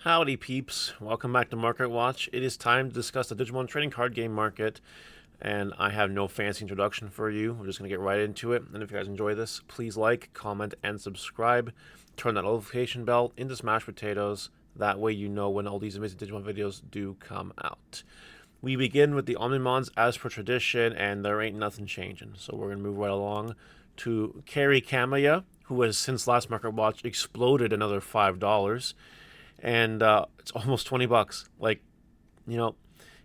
Howdy peeps, welcome back to Market Watch. It is time to discuss the Digimon trading card game market, and I have no fancy introduction for you. We're just going to get right into it, and if you guys enjoy this, please like, comment, and subscribe. Turn that notification bell into smashed potatoes, that way you know when all these amazing Digimon videos do come out. We begin with the Omnimons as per tradition, and there ain't nothing changing, so we're going to move right along to Carrie Kamaya, who has since last Market Watch exploded another $5. And it's almost 20 bucks. Like, you know,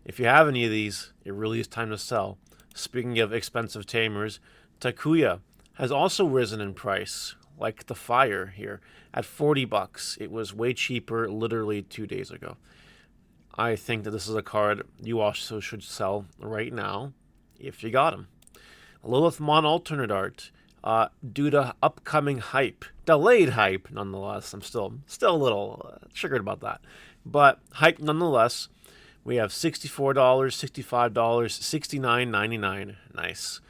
if you have any of these, it really is time to sell. Speaking of expensive tamers, Takuya has also risen in price, like the fire here, at 40 bucks. It was way cheaper literally 2 days ago. I think that this is a card you also should sell right now if you got him. Lilithmon alternate art, due to upcoming hype, delayed hype nonetheless. I'm still a little triggered about that, but hype nonetheless. We have $64, $65, $69.99. Nice.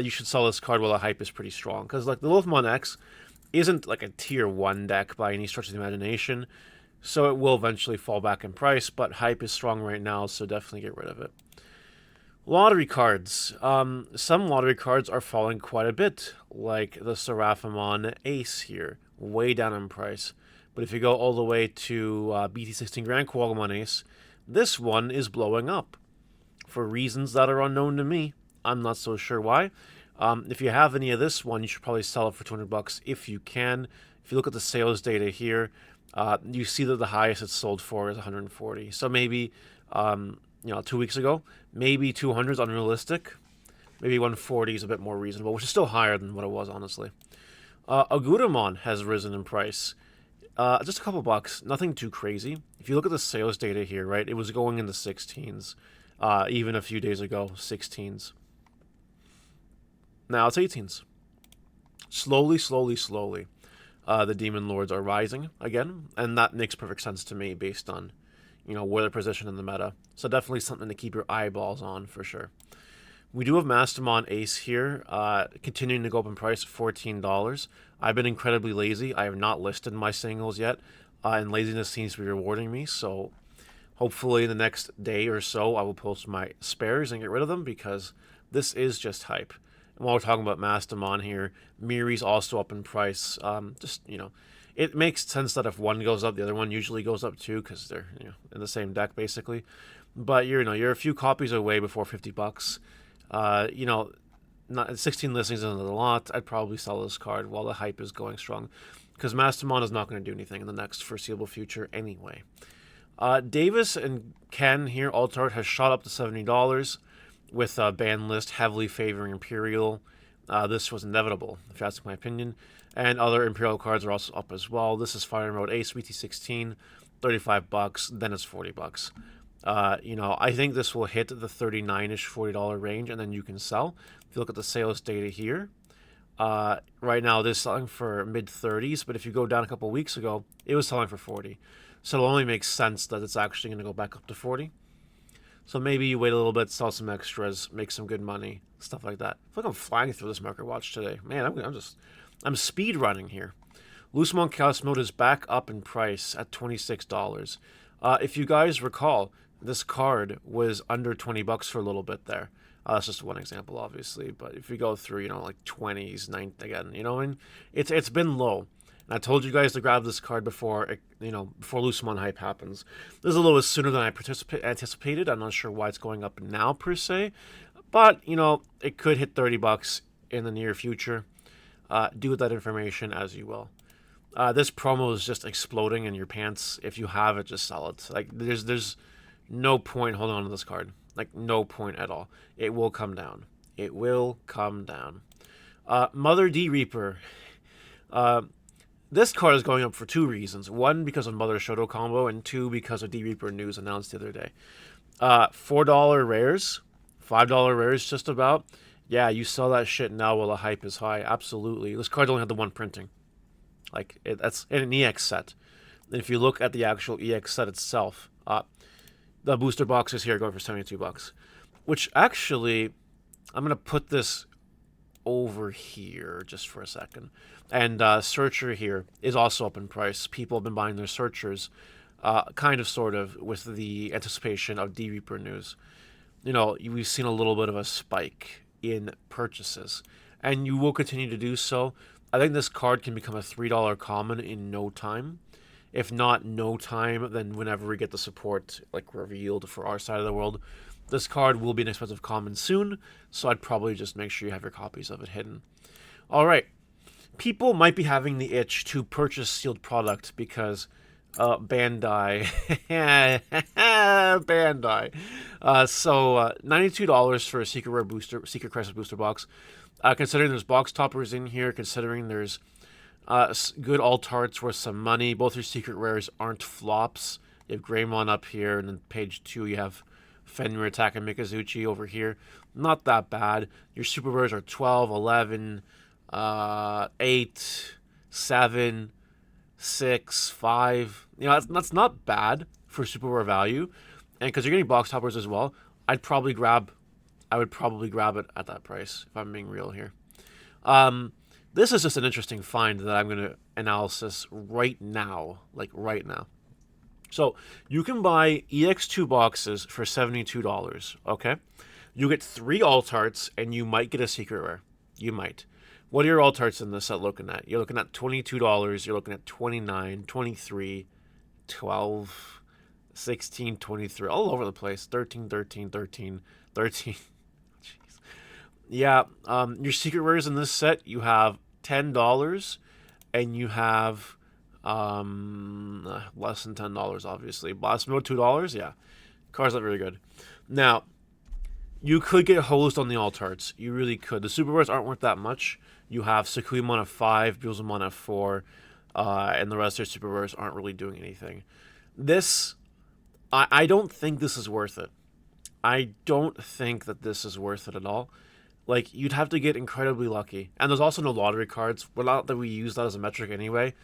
You should sell this card while the hype is pretty strong, because like the Lilithmon X isn't like a tier 1 deck by any stretch of the imagination, so it will eventually fall back in price, but hype is strong right now, so definitely get rid of it. Lottery cards. Some lottery cards are falling quite a bit, like the Seraphimon Ace here, way down in price. But if you go all the way to BT16 Grand Quagmon Ace, this one is blowing up. For reasons that are unknown to me. I'm not so sure why. If you have any of this one, you should probably sell it for 200 bucks if you can. If you look at the sales data here, you see that the highest it's sold for is 140. So maybe 2 weeks ago, maybe 200 is unrealistic. Maybe 140 is a bit more reasonable, which is still higher than what it was, honestly. Agudamon has risen in price. Just a couple bucks, nothing too crazy. If you look at the sales data here, right, it was going in the 16s. Even a few days ago, 16s. Now it's 18s. Slowly, the Demon Lords are rising again, and that makes perfect sense to me based on where they're positioned in the meta. So definitely something to keep your eyeballs on for sure. We do have Mastamon Ace here, continuing to go up in price, $14. I've been incredibly lazy. I have not listed my singles yet, and laziness seems to be rewarding me. So hopefully in the next day or so, I will post my spares and get rid of them, because this is just hype. And while we're talking about Mastamon here, Miri's also up in price. It makes sense that if one goes up, the other one usually goes up too, because they're in the same deck basically. But you're a few copies away before 50 bucks. Not 16 listings isn't a lot. I'd probably sell this card while the hype is going strong, because Mastamon is not going to do anything in the next foreseeable future anyway. Davis and Ken here, Alt Art has shot up to $70 with a ban list heavily favoring Imperial. This was inevitable, if you ask my opinion. And other Imperial cards are also up as well. This is Fire Mode Ace BT16, 35 bucks, then it's 40 bucks. I think this will hit the 39-ish, $40 range, and then you can sell. If you look at the sales data here, right now this is selling for mid-30s, but if you go down a couple weeks ago, it was selling for 40. So it only makes sense that it's actually going to go back up to 40. So maybe you wait a little bit, sell some extras, make some good money, stuff like that. I feel like I'm flying through this Market Watch today. Man, I'm speed running here. Loosemon Chaos Mode is back up in price at $26. If you guys recall, this card was under 20 bucks for a little bit there. That's just one example, obviously. But if you go through, like 20s, 9th again, it's been low. And I told you guys to grab this card before Loosemon hype happens. This is a little bit sooner than I anticipated. I'm not sure why it's going up now per se, but it could hit 30 bucks in the near future. Do with that information as you will. This promo is just exploding in your pants. If you have it, just sell it. Like there's no point holding on to this card. Like no point at all. It will come down. It will come down. Mother D Reaper. This card is going up for two reasons. One, because of Mother Shoto combo, and two, because of D Reaper news announced the other day. $4 rares, $5 rares just about. Yeah, you sell that shit now while the hype is high. Absolutely. This card only had the one printing. That's in an EX set. And if you look at the actual EX set itself, the booster boxes here are going for 72 bucks. Which actually, I'm going to put this over here just for a second. And Searcher here is also up in price. People have been buying their Searchers kind of, sort of, with the anticipation of D Reaper news. We've seen a little bit of a spike in purchases, and you will continue to do so. I think this card can become a $3 common in no time. If not no time, then whenever we get the support like revealed for our side of the world. This card will be an expensive common soon, so I'd probably just make sure you have your copies of it hidden. All right, people might be having the itch to purchase sealed product because Bandai, Bandai. So $92 for a secret rare booster, secret crisis booster box. Considering there's box toppers in here, considering there's good alt arts worth some money. Both your secret rares aren't flops. You have Greymon up here, and then page 2 you have Fenrir attacking Mikazuchi over here. Not that bad. Your super rares are 12, 11, 8, 7, 6, 5. That's not bad for super rare value. And because you're getting box toppers as well, I would probably grab it at that price, if I'm being real here. This is just an interesting find that I'm going to analysis right now. Like, right now. So, you can buy EX2 boxes for $72, okay? You get 3 alt arts, and you might get a secret rare. You might. What are your alt arts in this set looking at? You're looking at $22, you're looking at $29, $23, $12, $16, $23, all over the place. $13, $13, $13, $13. Jeez. Yeah, your secret rares in this set, you have $10, and you have less than $10, obviously. Blast Mode, $2, yeah. Cards not very good. Now, you could get hosed on the alt arts. You really could. The super rares aren't worth that much. You have Sukuimon at 5, Buzumon at 4, and the rest of your super rares aren't really doing anything. This, I don't think this is worth it. I don't think that this is worth it at all. Like, you'd have to get incredibly lucky. And there's also no lottery cards. Well, not that we use that as a metric anyway.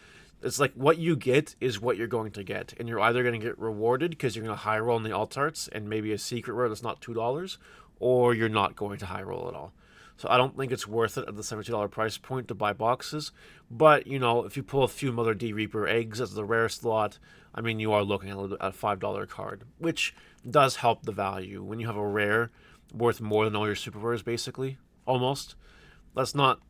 It's like what you get is what you're going to get. And you're either going to get rewarded because you're going to high roll on the alt arts and maybe a secret rare that's not $2, or you're not going to high roll at all. So I don't think it's worth it at the $72 price point to buy boxes. But, if you pull a few Mother D Reaper eggs as the rare slot, I mean, you are looking at a $5 card, which does help the value. When you have a rare worth more than all your super rares, basically, almost, that's not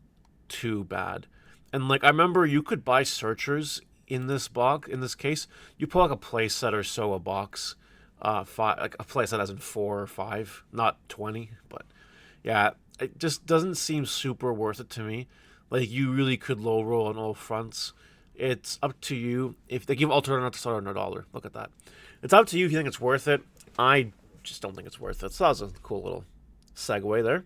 too bad. And, like, I remember you could buy searchers in this box. In this case, you pull, like, a playset or so a box. Like a playset as in 4 or 5, not 20, but yeah, it just doesn't seem super worth it to me. Like, you really could low roll on all fronts. It's up to you. If they give alternate to start on $1, look at that. It's up to you if you think it's worth it. I just don't think it's worth it. So that was a cool little segue there.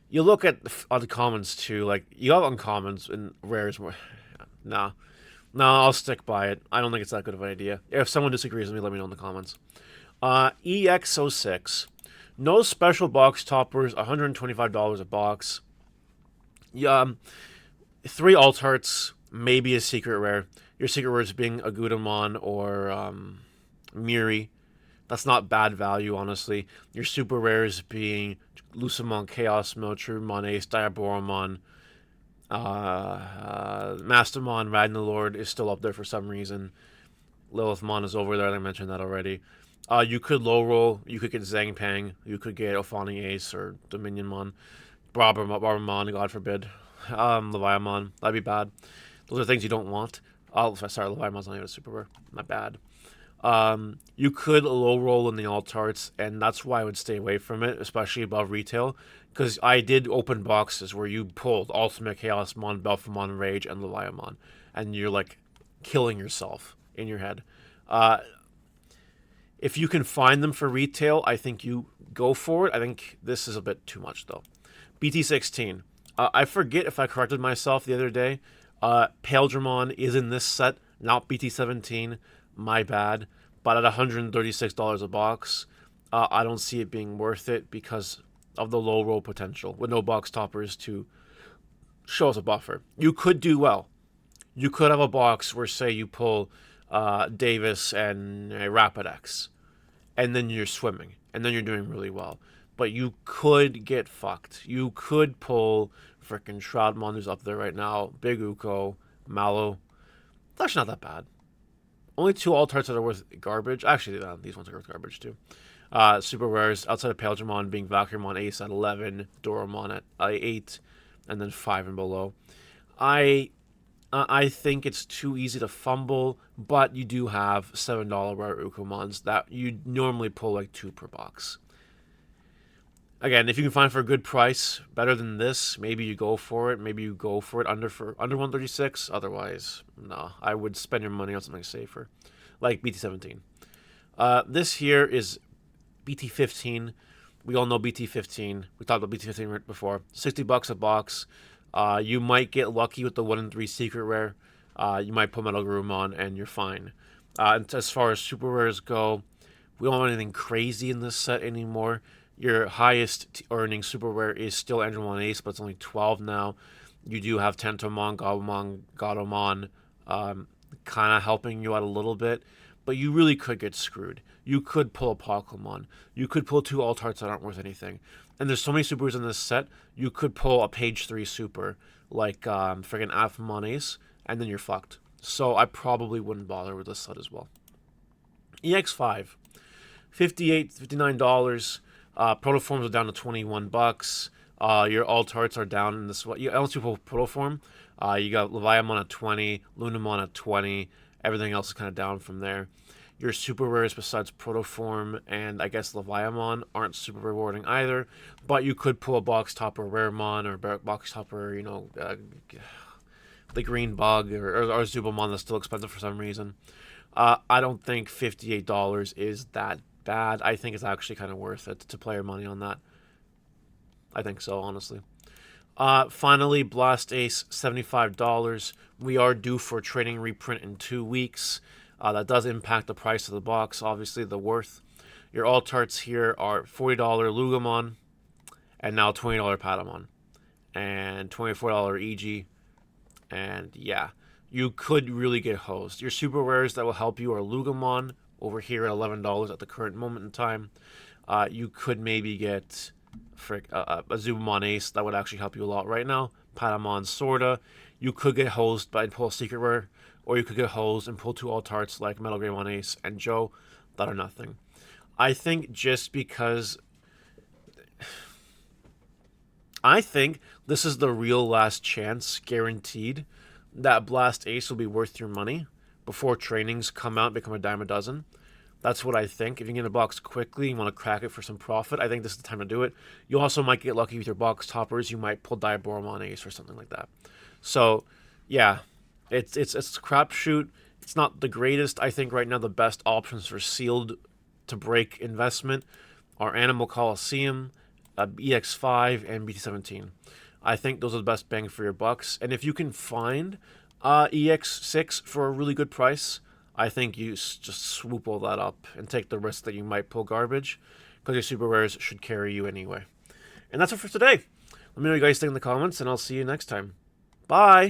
You look at the uncommons too. Like, you have uncommons and rares more. Nah. No, I'll stick by it. I don't think it's that good of an idea. If someone disagrees with me, let me know in the comments. EX06. No special box toppers, $125 a box. 3 alt arts, maybe a secret rare. Your secret rares being Agudamon or Miri. That's not bad value, honestly. Your super rares being Lucamon, Chaos Mode, Trubimon Ace, Diaboromon, Mastermon, Ragnarlord is still up there for some reason. Lilithmon is over there. I mentioned that already. You could low roll. You could get Zangpang. You could get Ophani Ace or Dominionmon. Barbermon, God forbid. Leviamon. That'd be bad. Those are things you don't want. Sorry, Leviamon's not even a super rare. Not bad. You could low roll in the alt arts, and that's why I would stay away from it, especially above retail, because I did open boxes where you pulled Ultimate Chaosmon, Belphemon, Rage, and Leviamon, and you're like killing yourself in your head. If you can find them for retail, I think you go for it. I think this is a bit too much though. BT16. I forget if I corrected myself the other day. Paildramon is in this set, not BT17. My bad. But at $136 a box, I don't see it being worth it because of the low roll potential with no box toppers to show us a buffer. You could do well. You could have a box where, say, you pull Davis and Rapidex, and then you're swimming, and then you're doing really well. But you could get fucked. You could pull frickin' Shroudmon, who's up there right now, Big Uko, Mallow. That's not that bad. Only 2 alt arts that are worth garbage. Actually, these ones are worth garbage too. Super rares outside of Paildramon being Valkyriemon Ace at 11, Doromon at 8, and then 5 and below. I think it's too easy to fumble, but you do have $7 rare Ukomons that you normally pull like 2 per box. Again, if you can find for a good price, better than this, maybe you go for it. Maybe you go for it under 136. Otherwise, no. I would spend your money on something safer, like BT17. This here is BT15. We all know BT15. We talked about BT15 before. $60 a box. You might get lucky with the 1 in 3 secret rare. You might put Metal Garurumon and you're fine. And as far as super rares go, we don't have anything crazy in this set anymore. Your highest earning super rare is still Andromon Ace, but it's only 12 now. You do have Tentomon, Gabumon, Gatomon, kind of helping you out a little bit, but you really could get screwed. You could pull a Pokemon. You could pull 2 alt arts that aren't worth anything. And there's so many supers in this set, you could pull a page 3 super, like friggin' Alphamon Ace, and then you're fucked. So I probably wouldn't bother with this set as well. EX5, $58, $59. Protoforms are down to $21. Your alt arts are down in this. Unless you pull Protoform, you got Leviamon at 20, Lunamon at 20. Everything else is kind of down from there. Your super rares besides Protoform and I guess Leviamon aren't super rewarding either. But you could pull a box topper Raremon or box topper, the Green Bug or Zubamon that's still expensive for some reason. I don't think $58 is that bad. I think it's actually kind of worth it to play your money on that. I think so, honestly. Finally, Blast Ace, $75. We are due for a trading reprint in 2 weeks. That does impact the price of the box, obviously, the worth. Your alt arts here are $40 Lugamon, and now $20 Patamon, and $24 EG, and yeah, you could really get hosed. Your super rares that will help you are Lugamon, over here at $11 at the current moment in time. You could maybe get a Zubamon Ace that would actually help you a lot right now. Patamon, sorta. You could get hosed by pull a secret rare, or you could get hosed and pull 2 alt arts like Metal Greymon Ace and Joe that are nothing. I think just because I think this is the real last chance, guaranteed, that Blast Ace will be worth your money before trainings come out and become a dime a dozen. That's what I think. If you get a box quickly, you want to crack it for some profit, I think this is the time to do it. You also might get lucky with your box toppers. You might pull Diaboromon Ace or something like that. So, yeah, it's a crapshoot. It's not the greatest. I think right now the best options for sealed to break investment are Animal Coliseum, EX5, and BT17. I think those are the best bang for your bucks. And if you can find EX6 for a really good price, I think you just swoop all that up and take the risk that you might pull garbage, because your super rares should carry you anyway. And that's it for today. Let me know what you guys think in the comments, and I'll see you next time. Bye!